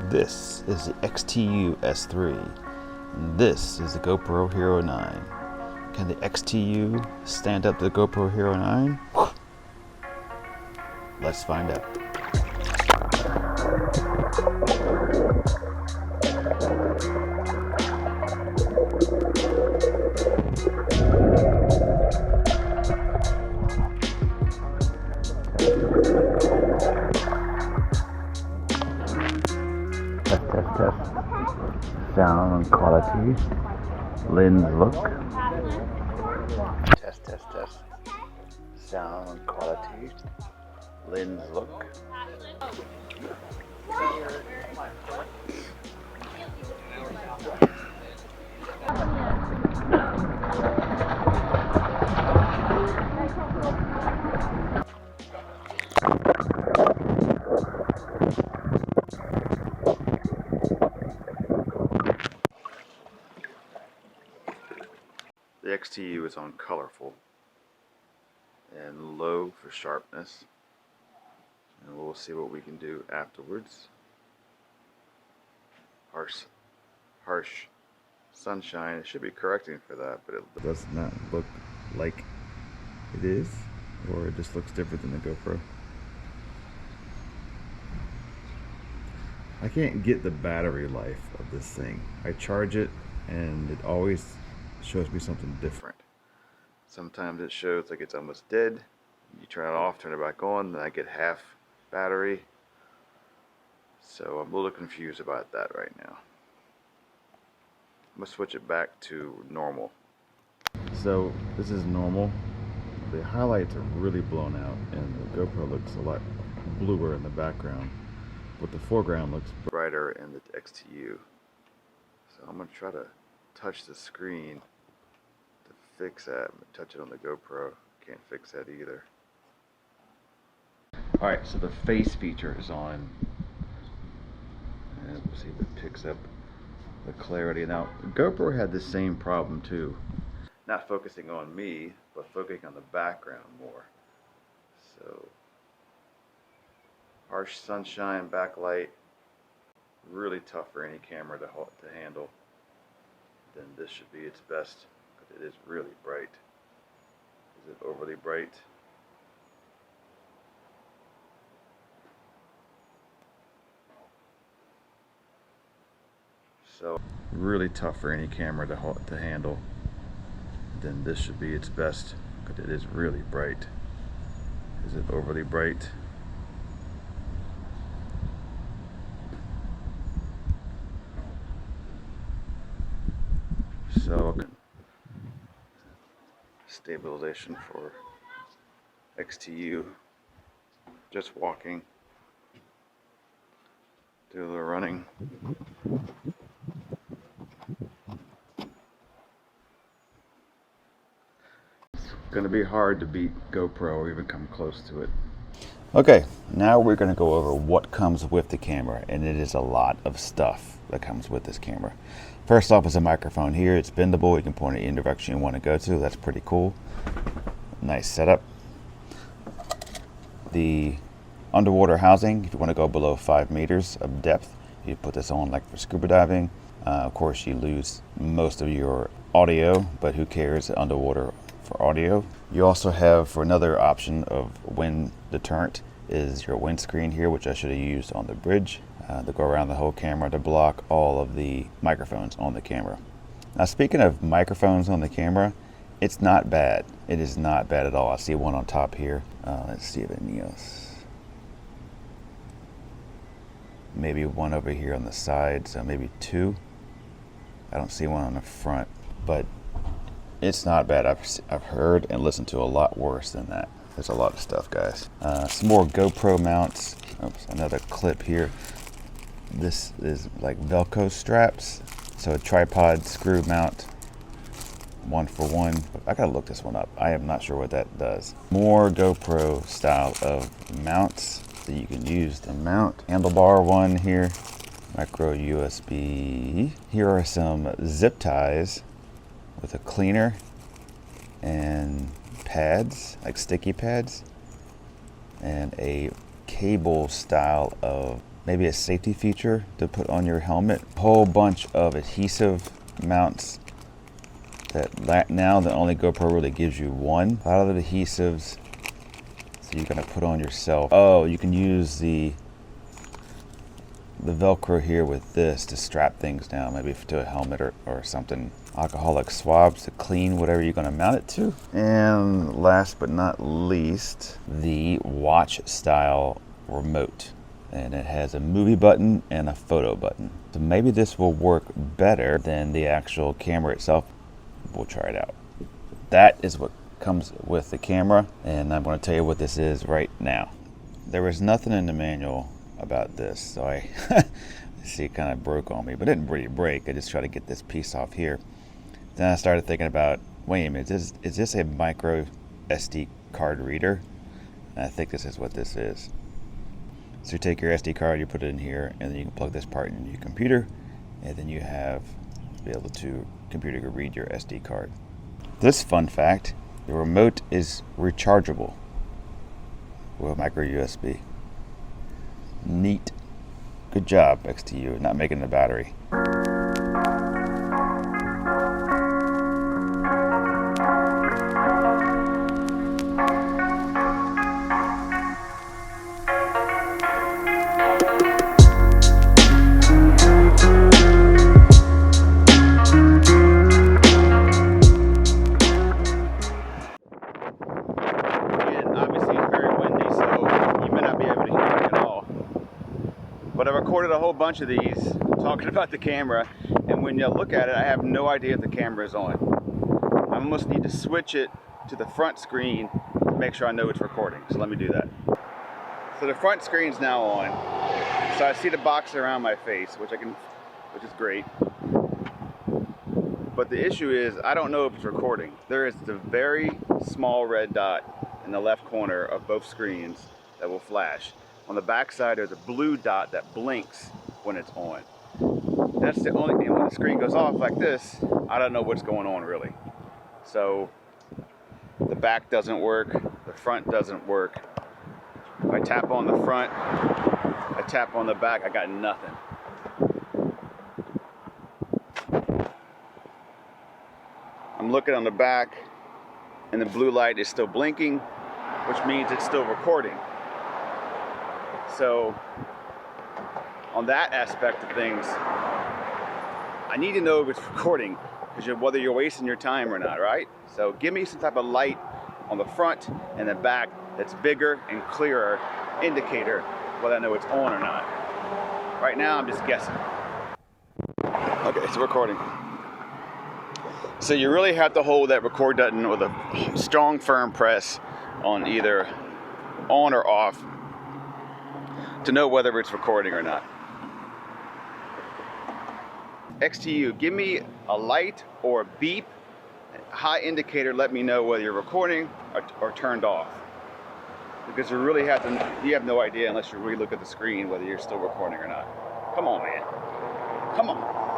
This is the XTU S3. And this is the GoPro Hero 9. Can the XTU stand up to the GoPro Hero 9? Let's find out. Test. Sound quality. Lens look. Test. Sound quality. Lens look. The XTU is on colorful and low for sharpness, and we'll see what we can do afterwards. Harsh sunshine, it should be correcting for that, but it does not look like it is, or it just looks different than the GoPro. I can't get the battery life of this thing. I charge it and it always shows me something different. Sometimes it shows like it's almost dead. You turn it off, turn it back on, then I get half battery. So I'm a little confused about that right now. I'm gonna switch it back to normal. So this is normal. The highlights are really blown out and the GoPro looks a lot bluer in the background, but the foreground looks brighter in the XTU. So I'm gonna try to touch the screen to fix that. Touch it on the GoPro. Can't fix that either. Alright, so the face feature is on. And we'll see if it picks up the clarity. Now, GoPro had the same problem too. Not focusing on me, but focusing on the background more. So, harsh sunshine, backlight, really tough for any camera to handle. Then this should be its best, but it is really bright. Is it overly bright? So really tough for any camera to handle. Then this should be its best, but it is really bright. Is it overly bright? So stabilization for XTU. Just walking. Do a little running. Going to be hard to beat GoPro or even come close to it. Okay, now we're going to go over what comes with the camera, and it is a lot of stuff that comes with this camera. First off is a microphone here. It's bendable. You can point it in the direction you want to go to. That's pretty cool. Nice setup. The underwater housing, if you want to go below 5 meters of depth, you put this on like for scuba diving. Of course, you lose most of your audio, but who cares underwater for audio. You also have, for another option of wind deterrent, is your windscreen here, which I should have used on the bridge to go around the whole camera to block all of the microphones on the camera. Now, speaking of microphones on the camera, it's not bad. It is not bad at all. I see one on top here. Let's see if anything else. Maybe one over here on the side, so maybe two. I don't see one on the front, but it's not bad. I've heard and listened to a lot worse than that. There's a lot of stuff, guys. Some more GoPro mounts. Oops, another clip here. This is like Velcro straps. So a tripod screw mount, 1-for-1. I gotta look this one up. I am not sure what that does. More GoPro style of mounts that you can use to mount. Handlebar one here. Micro USB. Here are some zip ties with a cleaner and pads, like sticky pads, and a cable style of maybe a safety feature to put on your helmet. Whole bunch of adhesive mounts that now the only GoPro really gives you one. A lot of the adhesives, so you're gonna put on yourself. Oh, you can use the Velcro here with this to strap things down, maybe to a helmet or something. Alcoholic swabs to clean whatever you're gonna mount it to. And last but not least, the watch style remote. And it has a movie button and a photo button. So maybe this will work better than the actual camera itself. We'll try it out. That is what comes with the camera, and I'm going to tell you what this is right now. There was nothing in the manual about this, so I see it kind of broke on me, but it didn't really break. I just tried to get this piece off here. Then I started thinking about, wait a minute, is this a micro SD card reader? And I think this is what this is. So you take your SD card, you put it in here, and then you can plug this part in your computer, and then you have be able to computer can read your SD card. This fun fact, the remote is rechargeable with micro USB. Neat. Good job, XTU, not making the battery. But I recorded a whole bunch of these talking about the camera, and when you look at it, I have no idea if the camera is on. I almost need to switch it to the front screen to make sure I know it's recording. So let me do that. So the front screen's now on. So I see the box around my face, which is great. But the issue is I don't know if it's recording. There is the very small red dot in the left corner of both screens that will flash. On the back side, there's a blue dot that blinks when it's on. That's the only thing. When the screen goes off like this, I don't know what's going on really. So the back doesn't work, the front doesn't work. If I tap on the front, I tap on the back, I got nothing. I'm looking on the back, and the blue light is still blinking, which means it's still recording. So on that aspect of things, I need to know if it's recording, because whether you're wasting your time or not, right? So give me some type of light on the front and the back that's bigger and clearer indicator whether I know it's on or not. Right now I'm just guessing. Okay, it's recording. So you really have to hold that record button with a strong firm press on either on or off to know whether it's recording or not. XTU, give me a light or a beep, high indicator, let me know whether you're recording or turned off. Because you really have to, you have no idea unless you really look at the screen whether you're still recording or not. Come on, man. Come on.